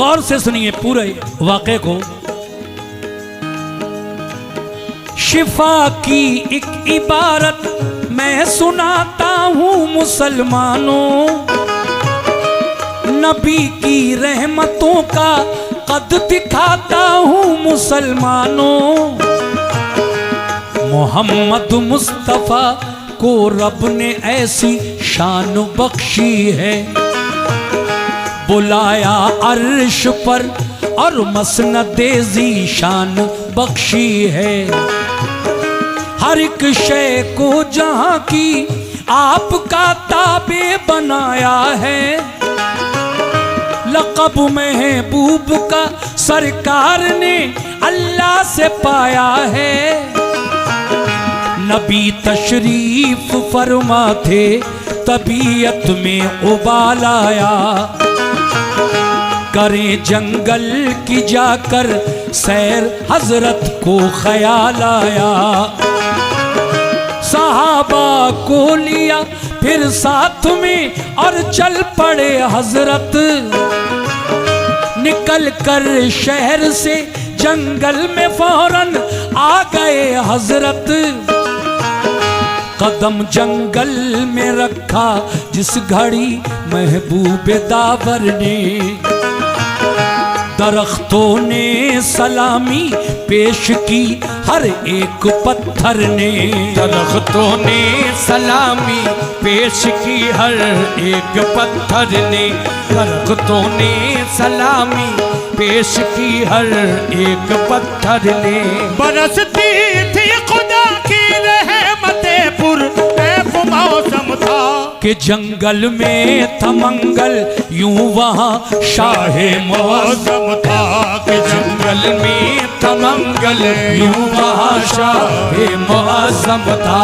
गौर से सुनिए पूरे वाक़े को। शिफा की एक इबारत मैं सुनाता हूँ मुसलमानों, नबी की रहमतों का कद दिखाता हूँ मुसलमानों। मोहम्मद मुस्तफ़ा को रब ने ऐसी शान बख्शी है, बुलाया अर्श पर और मसनदे ज़ीशान बख्शी है। हर एक शय को जहां की आपका ताबे बनाया है, लक़ब महबूब का सरकार ने अल्लाह से पाया है। नबी तशरीफ फरमा थे, तबीयत में उबाल आया, करें जंगल की जाकर सैर हजरत को ख्याल आया। सहाबा को लिया फिर साथ में और चल पड़े हजरत, निकल कर शहर से जंगल में फौरन आ गए हजरत। कदम जंगल में रखा जिस घड़ी महबूब दावर ने, दरख्तों ने सलामी पेश की हर एक पत्थर ने। दरख्तों ने सलामी पेश की हर एक पत्थर ने। दरख्तों ने सलामी पेश की हर एक पत्थर ने। बरसती थी खुदा की रहमते पुरैब मौसम था, कि जंगल में था मंगल यूं वहाँ शाहे मौसम था। कि जंगल में था मंगल यूं वहाँ शाहे मौसम था।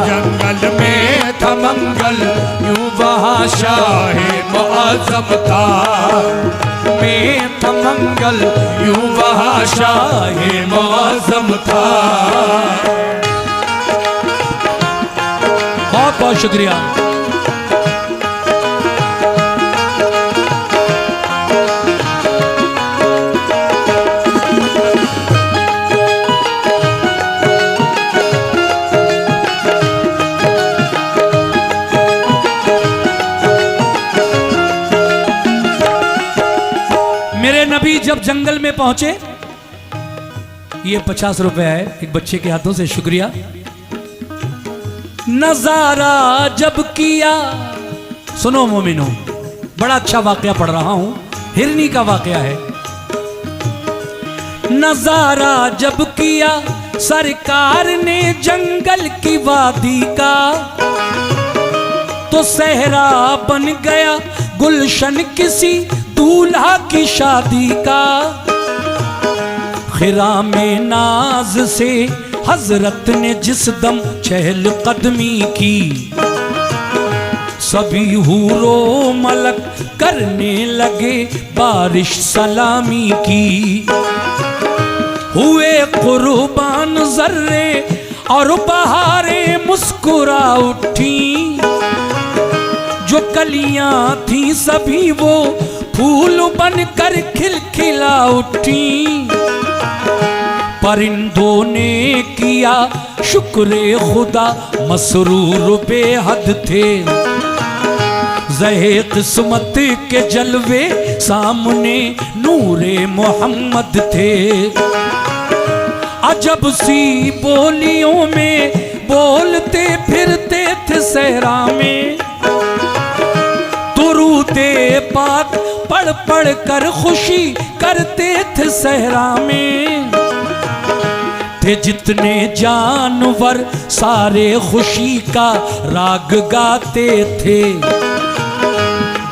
जंगल में था मंगल यूं वहाँ शाहे मौसम था। में था मंगल यूं वहाँ शाहे मौसम था। बहुत बहुत शुक्रिया। मेरे नबी जब जंगल में पहुंचे, ये 50 रुपए है एक बच्चे के हाथों से, शुक्रिया। नजारा जब किया, सुनो मोमिनो, बड़ा अच्छा वाकया पढ़ रहा हूं, हिरनी का वाकया है। नजारा जब किया सरकार ने जंगल की वादी का, तो सहरा बन गया गुलशन किसी दूल्हा की शादी का। खिरा में नाज से हजरत ने जिस दम चहल कदमी की, सभी हूरो मलक करने लगे बारिश सलामी की। हुए कुर्बान जर्रे और बहारें मुस्कुरा उठी, जो कलियां थी सभी वो फूल बनकर खिलखिला उठी। परिंदों ने किया शुक्र खुदा मसरूर बेहद थे, ज़हे किस्मत के जलवे सामने नूरे मोहम्मद थे। अजब सी बोलियों में बोलते फिरते थे सहरा में, दुरूदे पाक पढ़ पढ़ कर खुशी करते थे सहरा में। थे जितने जानवर सारे खुशी का राग गाते थे,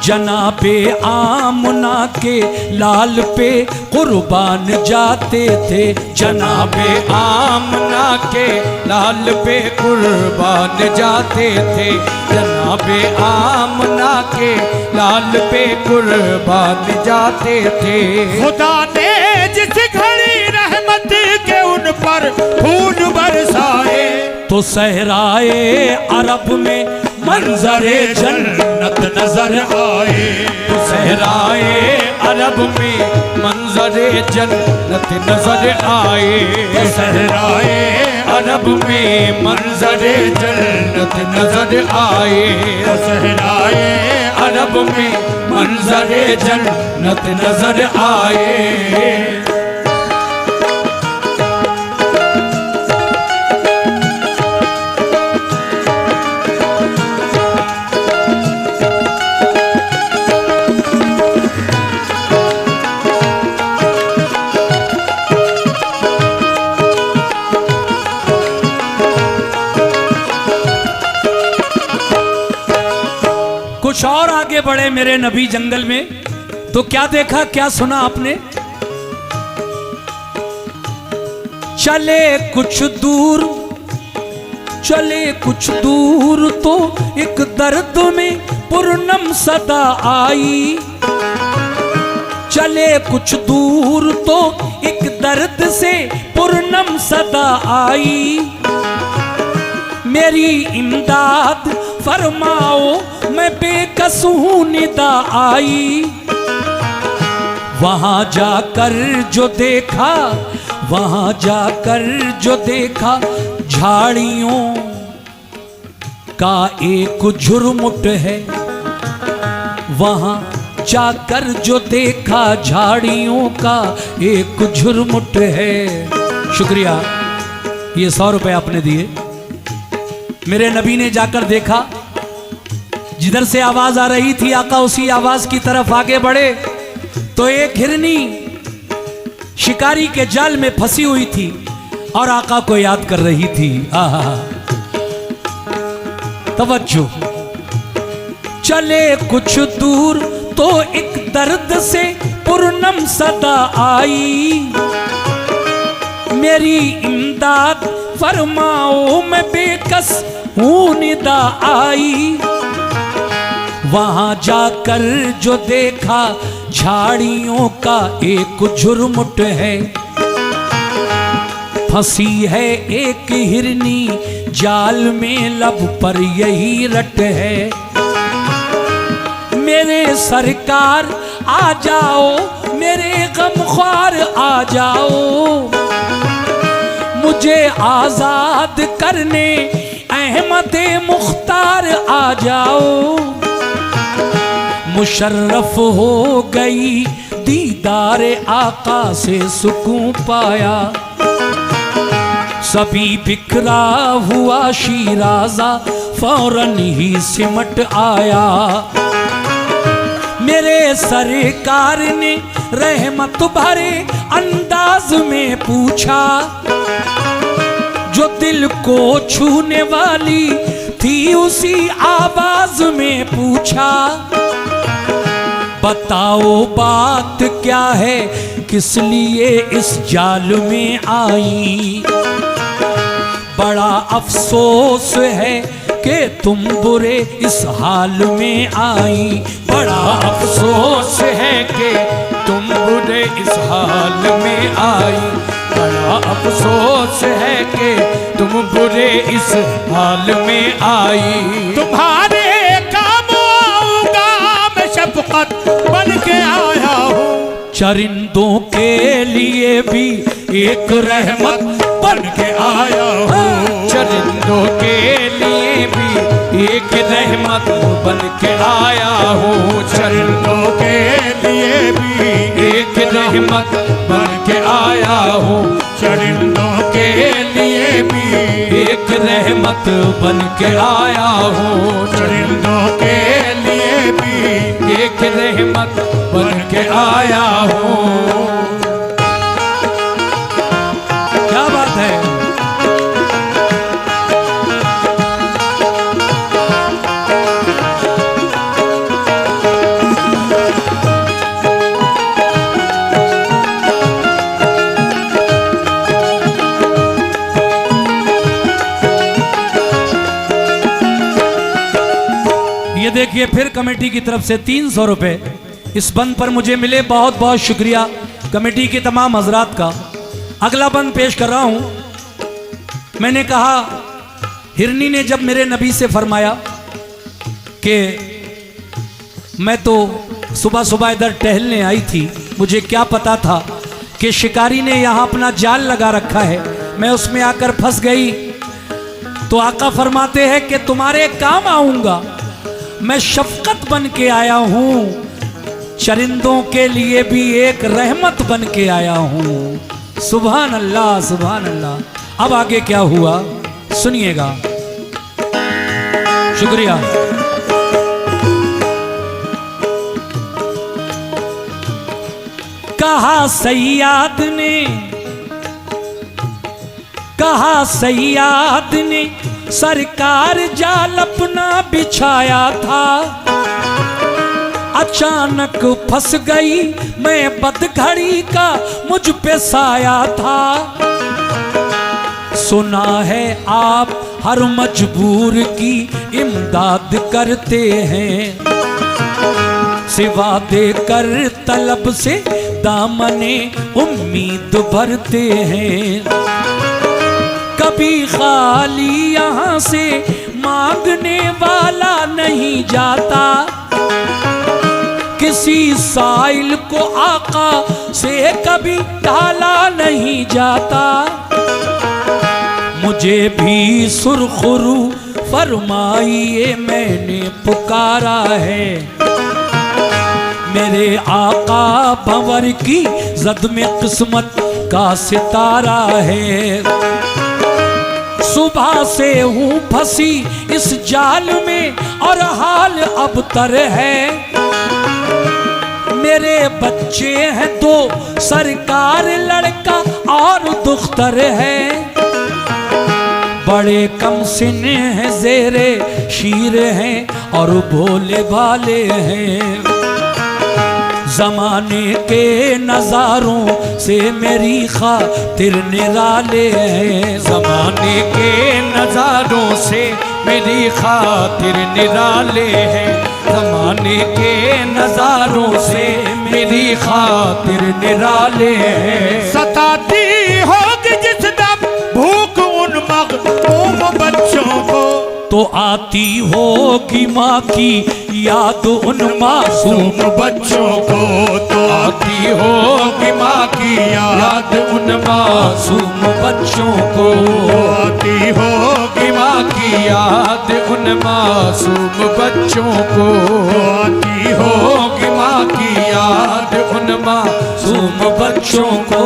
जनाबे आमना के लाल पे कुर्बान जाते थे। जनाबे आमना के लाल पे कुर्बान जाते थे। जनाबे आमना के लाल पे कुर्बान जाते थे। खुदा ने जिस घड़ी रहमत के उन पर फूल बरसाए, तो सहराए अरब में मंजरे जन्नत नजर आए। सहराए अरब में मंजरे जन्नत नजर आए। सहराए अरब में मंजरे जन्नत नजर आए। सहराए अरब में मंजरे जन्नत नजर आए। कुछ और आगे बढ़े मेरे नबी जंगल में, तो क्या देखा क्या सुना आपने? चले कुछ दूर, चले कुछ दूर तो एक दर्द में पूर्णम सदा आई। चले कुछ दूर तो एक दर्द से पूर्णम सदा आई। मेरी इमदाद फरमाओ मैं बेकस हूँ निदा आई। वहां जाकर जो देखा, वहां जाकर जो देखा, झाड़ियों का एक झुरमुट है। वहां जाकर जो देखा, झाड़ियों का एक झुरमुट है। शुक्रिया, ये 100 रुपए आपने दिए। मेरे नबी ने जाकर देखा, जिधर से आवाज आ रही थी आका उसी आवाज की तरफ आगे बढ़े तो एक हिरनी शिकारी के जाल में फंसी हुई थी और आका को याद कर रही थी। आहा, तवज्जो। चले कुछ दूर तो एक दर्द से पूर्णम सदा आई। मेरी इमदाद फरमाओ मैं बेकस हूँ निदा आई। वहां जाकर जो देखा, झाड़ियों का एक झुरमुट है। फंसी है एक हिरनी जाल में, लब पर यही रट है। मेरे सरकार आ जाओ, मेरे गमख्वार आ जाओ, मुझे आजाद करने अहमद मुख्तार आ जाओ। मुशर्रफ हो गई दीदार आका से सुकून पाया। सभी बिखरा हुआ शीराजा फौरन ही सिमट आया। मेरे सरकार ने रहमत भरे अंदाज में पूछा, जो दिल को छूने वाली थी उसी आवाज में पूछा। बताओ बात क्या है, किस लिए इस जाल में आई। बड़ा अफसोस है कि तुम बुरे इस हाल में आई। बड़ा अफसोस है कि तुम बुरे इस हाल में आई। बड़ा अफसोस है कि तुम बुरे इस हाल में आई। तुम्हारे काम आऊंगा मैं, शफकत बन के आया हूँ। चरिंदों के लिए भी एक रहमत बन के आया हूँ। चरिंदों के लिए भी एक रहमत बन के आया हूँ। चरिंदों के लिए भी एक रहमत बन के आया हूँ। चरिंदों के लिए भी एक रहमत बन के आया हूँ। चरिंदों के लिए भी एक रहमत बन के आया हूँ। क्या बात है। ये देखिए फिर कमेटी की तरफ से 300 रुपए इस बंद पर मुझे मिले। बहुत बहुत शुक्रिया कमेटी के तमाम हजरात का। अगला बंद पेश कर रहा हूं। मैंने कहा हिरनी ने जब मेरे नबी से फरमाया कि मैं तो सुबह सुबह इधर टहलने आई थी, मुझे क्या पता था कि शिकारी ने यहाँ अपना जाल लगा रखा है, मैं उसमें आकर फंस गई। तो आका फरमाते हैं कि तुम्हारे काम आऊंगा, मैं शफकत बन के आया हूँ, चरिंदों के लिए भी एक रहमत बन के आया हूँ। सुभान अल्लाह, सुभान अल्लाह। अब आगे क्या हुआ सुनिएगा। शुक्रिया। कहा सैयाद ने सरकार जाल अपना बिछाया था, अचानक फंस गई मैं बदघड़ी का मुझ पे साया था। सुना है आप हर मजबूर की इमदाद करते हैं, सिवा देकर तलब से दामने उम्मीद भरते हैं। कभी खाली यहाँ से मांगने वाला नहीं जाता, किसी साइल को आका से कभी टाला नहीं जाता। मुझे भी सुरखुरू फरमाइए मैंने पुकारा है, मेरे आका भंवर की जद में किस्मत का सितारा है। सुबह से हूँ फंसी इस जाल में और हाल अब तर है, मेरे बच्चे हैं दो सरकार लड़का और दुख्तर है। बड़े कम सिन हैं जेरे शीर हैं और भोले भाले हैं। जमाने के नजारों से मेरी खातिर निराले हैं, जमाने के नजारों से मेरी खातिर निराले हैं, जमाने के नजारों से मेरी खातिर निराले हैं। सताती होगी जिस दम भूख उन मखमूम बच्चों को, तो आती होगी माँ की याद उन मासूम बच्चों को, तो आती होगी माँ की याद उन मासूम बच्चों को, आती होगी माँ की याद उन मासूम बच्चों को, आती होगी माँ की याद उन मासूम बच्चों को।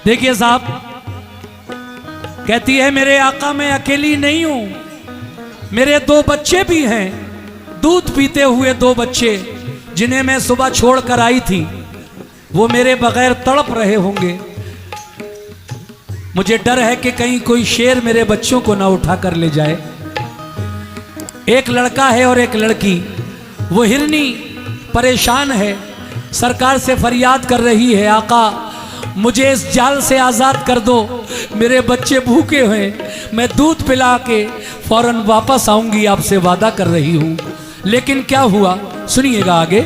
देखिए साहब, कहती है मेरे आका मैं अकेली नहीं हूं, मेरे दो बच्चे भी हैं, दूध पीते हुए दो बच्चे जिन्हें मैं सुबह छोड़कर आई थी, वो मेरे बगैर तड़प रहे होंगे। मुझे डर है कि कहीं कोई शेर मेरे बच्चों को ना उठा कर ले जाए। एक लड़का है और एक लड़की, वो हिरनी परेशान है, सरकार से फरियाद कर रही है, आका मुझे इस जाल से आज़ाद कर दो, मेरे बच्चे भूखे हुए, मैं दूध पिला के फौरन वापस आऊंगी, आपसे वादा कर रही हूं। लेकिन क्या हुआ सुनिएगा आगे,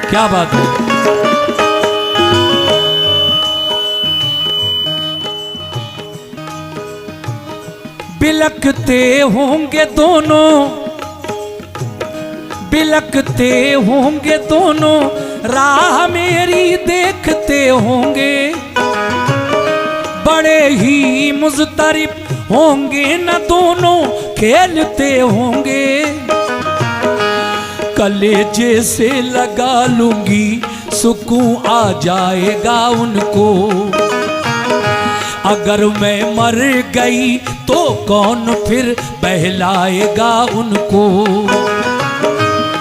क्या बात है। बिलकते होंगे दोनों, बिलकते होंगे दोनों, राह मेरी देखते होंगे, बड़े ही मुज़तरिब होंगे न दोनों खेलते होंगे। कलेजे से लगा लूंगी सुकून आ जाएगा उनको, अगर मैं मर गई तो कौन फिर बहलाएगा उनको।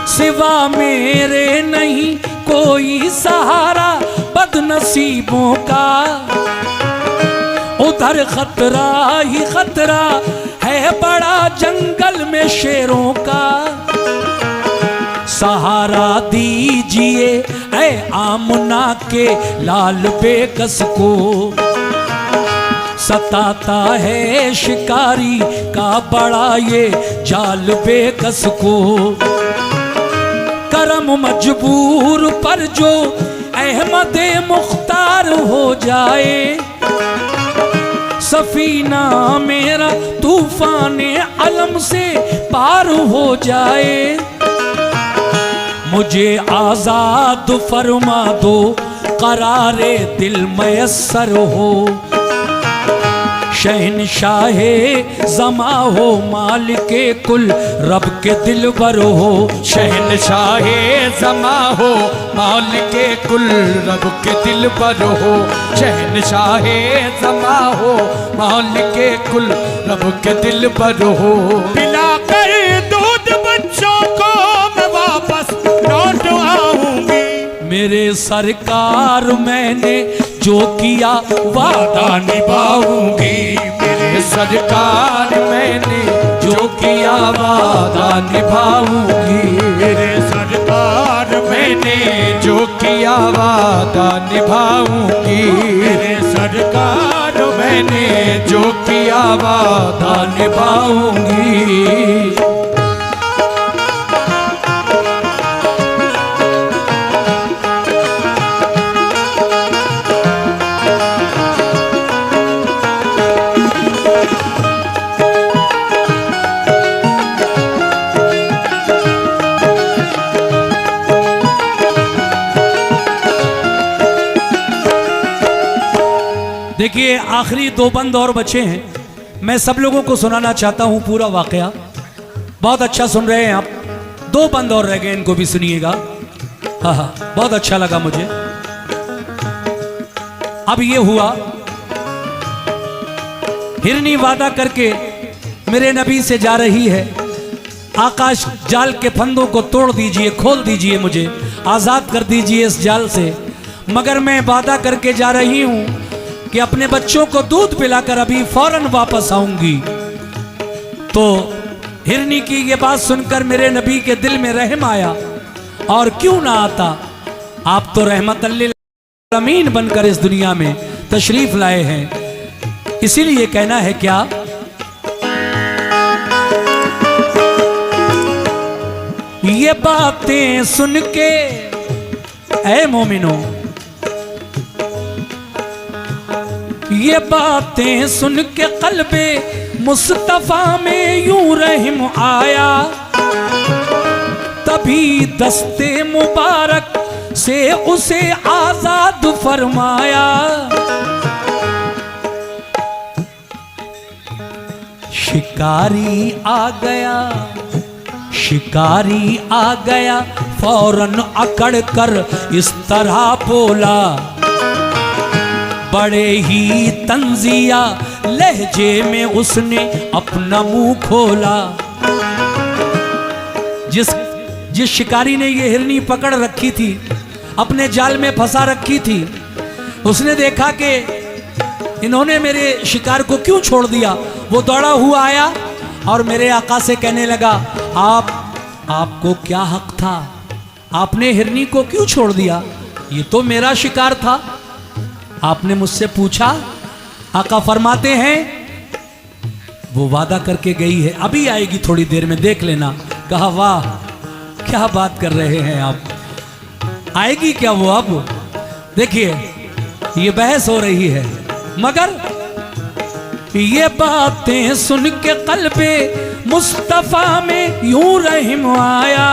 सिवा मेरे नहीं कोई सहारा बदनसीबों का, उधर खतरा ही खतरा है बड़ा जंगल में शेरों का। सहारा दीजिए ऐ आमना के लाल बेकस को। सताता है शिकारी का बड़ा ये जाल बेकस को। करम मजबूर पर जो अहमद मुख्तार हो जाए, सफीना मेरा तूफान अलम से पार हो जाए। मुझे आजाद फरमा दो करारे दिल मयस्सर हो। शहनशाहे ज़मा हो मालिके कुल रब के दिलबर हो। शहनशाहे ज़मा हो मालिके कुल रब के दिलबर हो। शहनशाहे ज़मा हो मालिके कुल रब के दिलबर हो। पिलाकर दूध बच्चों को मैं वापस लौट आऊंगी। मेरे सरकार मैंने जो किया वादा निभाऊंगी। मेरे सरकार मैंने जो किया वादा निभाऊंगी। मेरे सरकार मैंने जो किया वादा निभाऊंगी। मेरे सरकार मैंने जो किया वादा निभाऊंगी। देखिए आखिरी दो बंद और बचे हैं, मैं सब लोगों को सुनाना चाहता हूं पूरा वाकया। बहुत अच्छा सुन रहे हैं आप। दो बंद और रह गए, इनको भी सुनिएगा। हाँ हाँ, बहुत अच्छा लगा मुझे। अब ये हुआ, हिरनी वादा करके मेरे नबी से जा रही है, आकाश जाल के फंदों को तोड़ दीजिए, खोल दीजिए, मुझे आजाद कर दीजिए इस जाल से। मगर मैं वादा करके जा रही हूं कि अपने बच्चों को दूध पिलाकर अभी फौरन वापस आऊंगी। तो हिरनी की ये बात सुनकर मेरे नबी के दिल में रहम आया, और क्यों ना आता, आप तो रहमत लिल आलमीन बनकर इस दुनिया में तशरीफ लाए हैं। इसीलिए कहना है क्या, ये बातें सुन के ऐ मोमिनो, ये बातें सुन के कल्बे मुस्तफा में यूं रहम आया। तभी दस्ते मुबारक से उसे आजाद फरमाया। शिकारी आ गया, शिकारी आ गया, फौरन अकड़ कर इस तरह बोला। बड़े ही तंजिया लहजे में उसने अपना मुंह खोला। जिस शिकारी ने ये हिरनी पकड़ रखी थी, अपने जाल में फंसा रखी थी, उसने देखा कि इन्होंने मेरे शिकार को क्यों छोड़ दिया। वो दौड़ा हुआ आया और मेरे आका से कहने लगा, आपको क्या हक था, आपने हिरनी को क्यों छोड़ दिया, ये तो मेरा शिकार था, आपने मुझसे पूछा। आका फरमाते हैं, वो वादा करके गई है, अभी आएगी थोड़ी देर में, देख लेना। कहा वाह क्या बात कर रहे हैं आप, आएगी क्या वो अब। देखिए ये बहस हो रही है, मगर ये बातें सुन के कल्बे मुस्तफा में यूं रहम आया।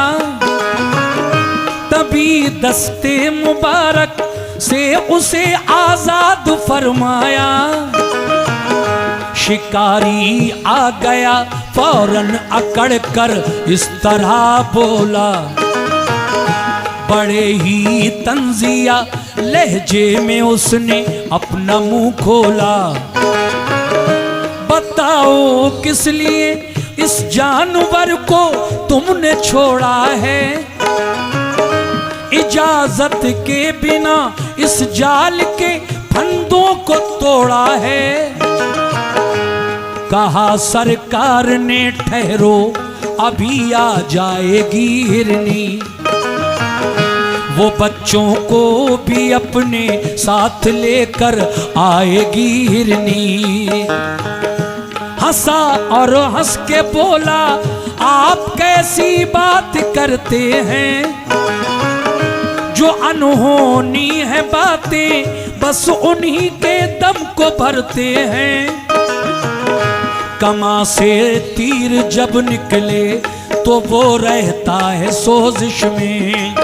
तभी दस्ते मुबारक से उसे आजाद फरमाया। शिकारी आ गया फौरन अकड़ कर इस तरह बोला। बड़े ही तंजिया लहजे में उसने अपना मुंह खोला। बताओ किस लिए इस जानवर को तुमने छोड़ा है, इजाजत के बिना इस जाल के फंदों को तोड़ा है। कहा सरकार ने ठहरो अभी आ जाएगी हिरनी, वो बच्चों को भी अपने साथ लेकर आएगी हिरनी। हंसा और हंस के बोला, आप कैसी बात करते हैं, जो अनहोनी है बातें बस उन्हीं के दम को भरते हैं। कमा से तीर जब निकले तो वो रहता है सोजिश में,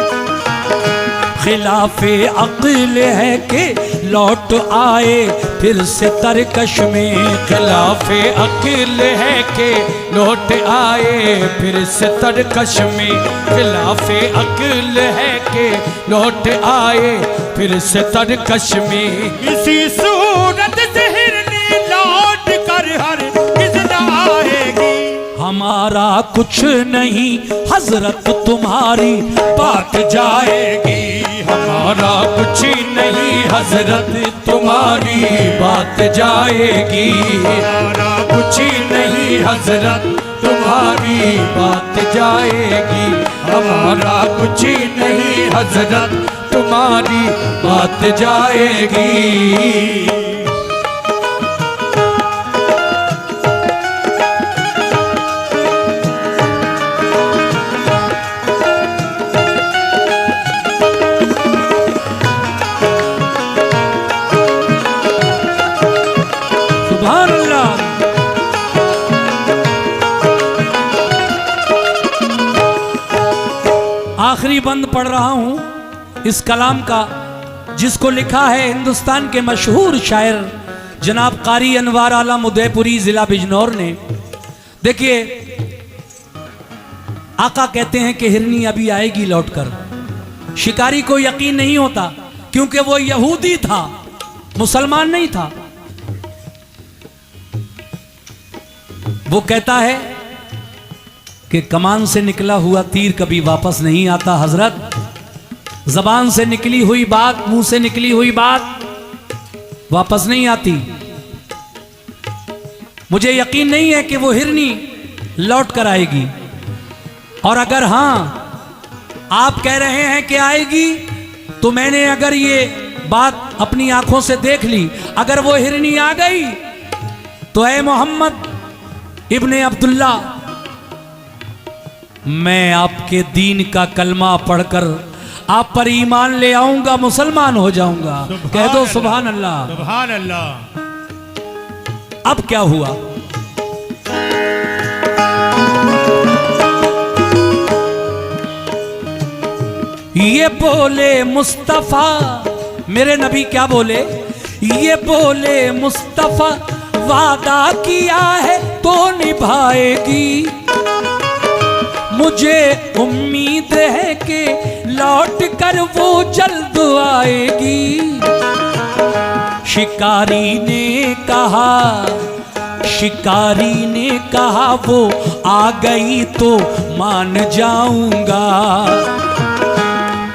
खिलाफे अक्ल है कि लौट आए फिर से तरकश में। खिलाफे अक्ल है कि लौट आए फिर से तरकश में। खिलाफे अक्ल है कि लौट आए फिर से तरकश में। इसी सूरत से हिरनी लौट कर हर किस आएगी। हमारा कुछ नहीं हजरत तुम्हारी बात जाएगी। हमारा कुछ नहीं हजरत तुम्हारी बात जाएगी। हमारा कुछ नहीं हजरत तुम्हारी बात जाएगी। हमारा कुछ नहीं हजरत तुम्हारी बात जाएगी। सुभान अल्लाह। आखिरी बंद पढ़ रहा हूं इस कलाम का, जिसको लिखा है हिंदुस्तान के मशहूर शायर जनाब कारी अनवार आलम उदयपुरी जिला बिजनौर ने। देखिए, आका कहते हैं कि हिरनी अभी आएगी लौटकर। शिकारी को यकीन नहीं होता क्योंकि वो यहूदी था, मुसलमान नहीं था। वो कहता है कि कमान से निकला हुआ तीर कभी वापस नहीं आता हजरत। जबान से निकली हुई बात, मुंह से निकली हुई बात वापस नहीं आती। मुझे यकीन नहीं है कि वो हिरनी लौट कर आएगी। और अगर हां आप कह रहे हैं कि आएगी, तो मैंने अगर ये बात अपनी आंखों से देख ली, अगर वो हिरनी आ गई तो ऐ मोहम्मद इब्ने अब्दुल्ला, मैं आपके दीन का कलमा पढ़कर आप पर ईमान ले आऊंगा, मुसलमान हो जाऊंगा। कह दो सुभान अल्लाह। सुभान अल्लाह। अब क्या हुआ? ये बोले मुस्तफा, मेरे नबी क्या बोले? ये बोले मुस्तफा, वादा किया है तो निभाएगी। मुझे उम्मीद है कि लौट कर वो जल्द आएगी। शिकारी ने कहा वो आ गई तो मान जाऊंगा।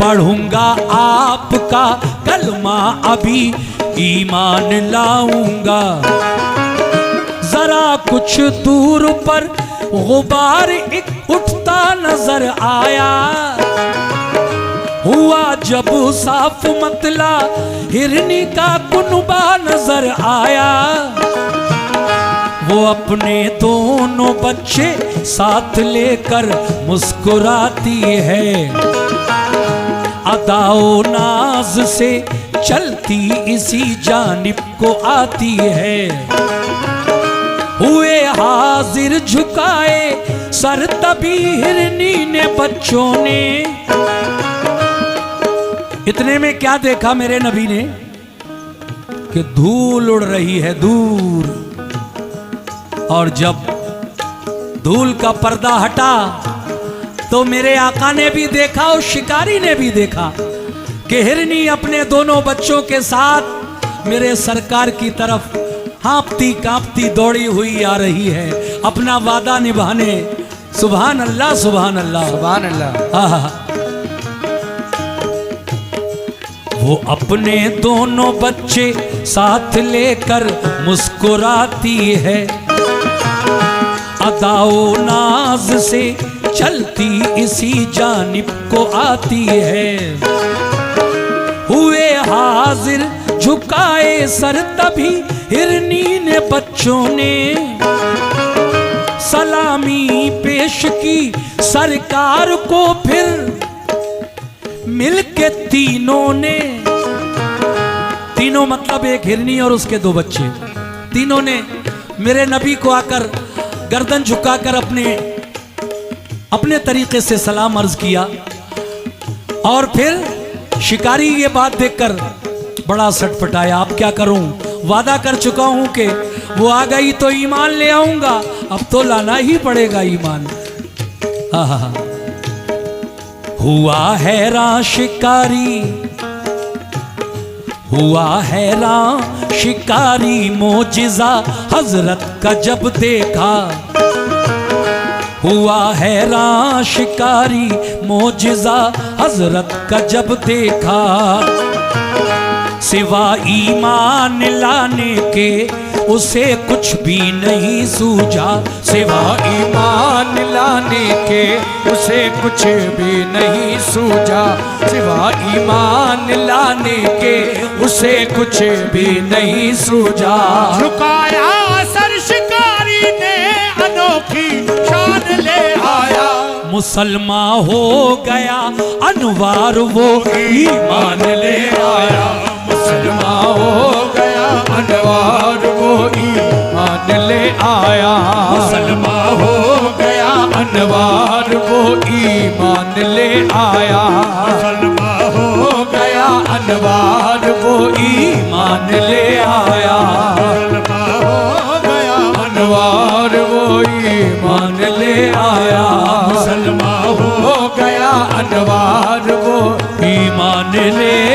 पढ़ूंगा आपका कलमा अभी ईमान लाऊंगा। जरा कुछ दूर पर गुबार एक उठता नजर आया। हुआ जब साफ मतला हिरनी का कुनबा नजर आया। वो अपने दोनों बच्चे साथ लेकर मुस्कुराती है। अदाओ नाज से चलती इसी जानिब को आती है। हुए हाजिर झुकाए सर तभी हिरनी ने बच्चों ने। इतने में क्या देखा मेरे नबी ने कि धूल उड़ रही है दूर। और जब धूल का पर्दा हटा तो मेरे आका ने भी देखा और शिकारी ने भी देखा कि हिरनी अपने दोनों बच्चों के साथ मेरे सरकार की तरफ हाँपती कांपती दौड़ी हुई आ रही है अपना वादा निभाने। सुभान अल्लाह, सुभान अल्लाह, सुभान अल्लाह। वो अपने दोनों बच्चे साथ लेकर मुस्कुराती है। अदाओ नाज से चलती इसी जानिब को आती है। हुए हाजिर झुकाए सर तभी हिरनी ने बच्चों ने सलामी पेश की सरकार को, फिर मिलके तीनों ने, तीनों मतलब एक हिरनी और उसके दो बच्चे, तीनों ने मेरे नबी को आकर गर्दन झुकाकर अपने तरीके से सलाम अर्ज किया। और फिर शिकारी ये बात देखकर बड़ा सटपटाया। अब क्या करूं, वादा कर चुका हूं कि वो आ गई तो ईमान ले आऊंगा, अब तो लाना ही पड़ेगा ईमान। हाँ, हुआ हैरान शिकारी, हुआ हैरान शिकारी मोजिज़ा हजरत का जब देखा। हुआ हैरान शिकारी मोजिज़ा हजरत का जब देखा। सिवा ईमान लाने के उसे कुछ भी नहीं सूझा। सिवा ईमान लाने के उसे कुछ भी नहीं सूझा। सिवा ईमान लाने के उसे कुछ भी नहीं सूझा। झुकाया सर शिकारी ने अनोखी शान ले आया। मुसलमान हो गया अनवार वो ईमान ले आया। मुसलमान हो गया अनवार वो ईमान ले आया। मुसलमान हो गया अनवार वो ईमान ले आया। मुसलमान हो गया अनवार वो ईमान ले आया। मुसलमान हो गया अनवार वो ईमान ले आया। मुसलमान हो गया अनवार वो ईमान ले